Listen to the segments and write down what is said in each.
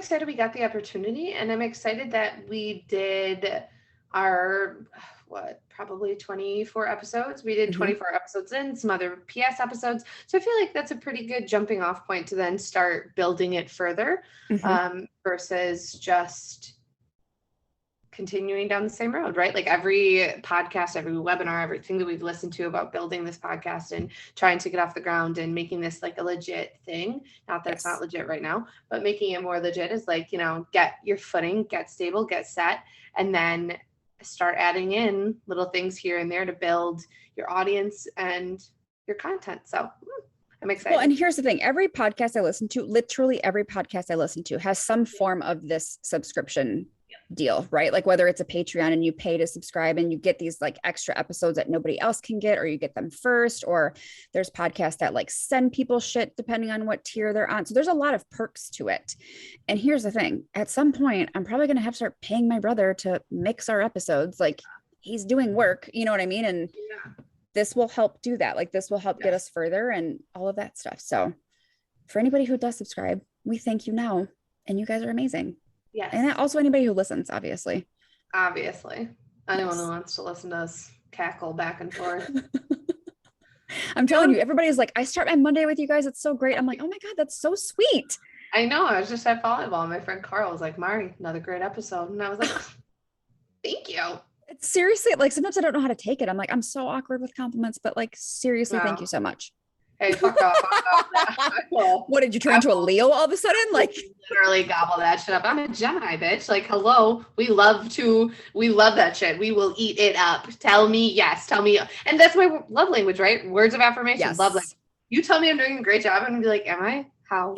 excited we got the opportunity, and I'm excited that we did our, probably 24 episodes. We did 24 episodes in, some other PS episodes. So I feel like that's a pretty good jumping off point to then start building it further, versus just continuing down the same road, right? Like every podcast, every webinar, everything that we've listened to about building this podcast and trying to get off the ground and making this like a legit thing. Not that it's not legit right now, but making it more legit is like, get your footing, get stable, get set, and then start adding in little things here and there to build your audience and your content. So I'm excited. Well, and here's the thing. Every podcast I listen to, literally every podcast I listen to has some form of this subscription deal, right? Like whether it's a Patreon and you pay to subscribe and you get these like extra episodes that nobody else can get, or you get them first, or there's podcasts that like send people shit depending on what tier they're on. So there's a lot of perks to it. And here's the thing. At some point, I'm probably going to have to start paying my brother to mix our episodes. Like he's doing work, you know what I mean? And this will help do that. Like this will help get us further and all of that stuff. So for anybody who does subscribe, we thank you now. And you guys are amazing. Yes. And also anybody who listens, obviously. Anyone who wants to listen to us cackle back and forth. I'm telling you, everybody's like, I start my Monday with you guys. It's so great. I'm like, oh my God, that's so sweet. I know. I was just at volleyball. My friend Carl was like, Mari, another great episode. And I was like, thank you. It's seriously, like sometimes I don't know how to take it. I'm like, I'm so awkward with compliments, but like, seriously, thank you so much. Hey, fuck off. What did you turn into a Leo all of a sudden? Like literally gobble that shit up. I'm a Gemini, bitch. Like, hello. We love that shit. We will eat it up. Tell me yes. Tell me. And that's my love language, right? Words of affirmation. Yes. Love language. You tell me I'm doing a great job. I'm going to be like, am I? How?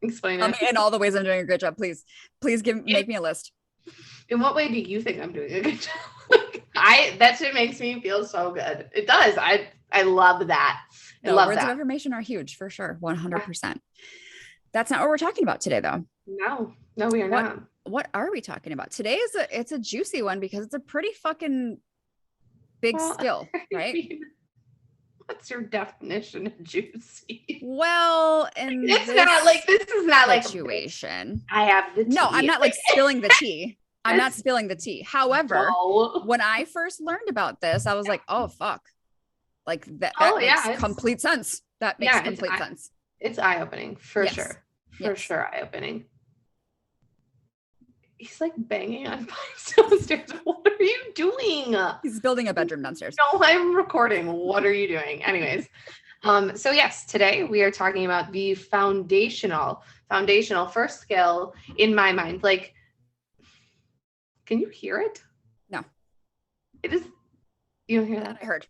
Explain it. In all the ways I'm doing a great job. Please make me a list. In what way do you think I'm doing a good job? That shit makes me feel so good. It does. I love that. Words of affirmation are huge for sure. 100%. That's not what we're talking about today though. No, we are not. What are we talking about? Today it's a juicy one because it's a pretty fucking big skill, right? What's your definition of juicy? Well, and this is not situation. I have the tea. No, I'm not like spilling the tea. I'm not spilling the tea. However, when I first learned about this, I was like, oh fuck. Like that makes complete sense. That makes complete sense. It's eye-opening for sure. For sure eye-opening. He's like banging on pipes downstairs. What are you doing? He's building a bedroom downstairs. No, I'm recording. What are you doing? Anyways. So yes, today we are talking about the foundational first skill in my mind. Like, can you hear it? No. It is. You don't hear that? I heard.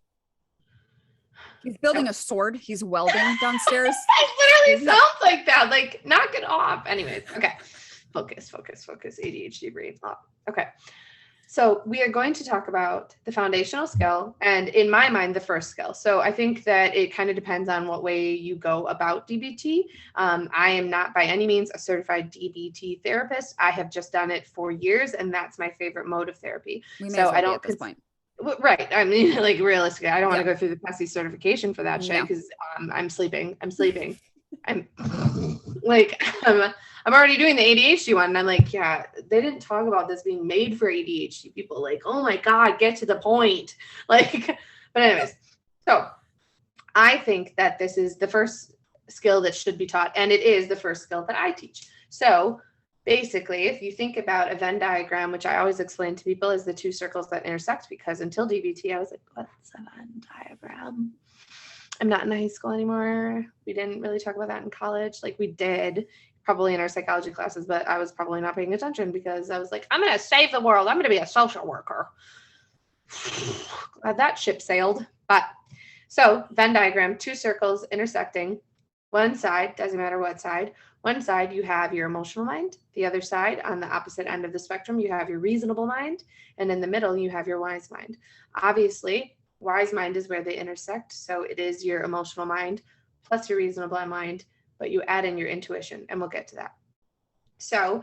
He's building a sword. He's welding downstairs. It literally sounds like that. Like, knock it off. Anyways, okay. Focus. ADHD brain. Okay. So we are going to talk about the foundational skill and in my mind, the first skill. So I think that it kind of depends on what way you go about DBT. I am not by any means a certified DBT therapist. I have just done it for years and that's my favorite mode of therapy. So I don't at this point. Right. I mean, like realistically, I don't want to go through the PESI certification for that shit because I'm sleeping. I'm like, I'm already doing the ADHD one. And I'm like, yeah, they didn't talk about this being made for ADHD people. Like, oh my God, get to the point. Like, but anyways, so I think that this is the first skill that should be taught. And it is the first skill that I teach. So basically, if you think about a Venn diagram, which I always explain to people as the two circles that intersect, because until DBT, I was like, what's a Venn diagram? I'm not in high school anymore. We didn't really talk about that in college. Like we did probably in our psychology classes, but I was probably not paying attention because I was like, I'm going to save the world. I'm going to be a social worker. Glad that ship sailed. But so Venn diagram, two circles intersecting. One side, doesn't matter what side. One side, you have your emotional mind. The other side, on the opposite end of the spectrum, you have your reasonable mind. And in the middle, you have your wise mind. Obviously, wise mind is where they intersect. So it is your emotional mind plus your reasonable mind, but you add in your intuition, and we'll get to that. So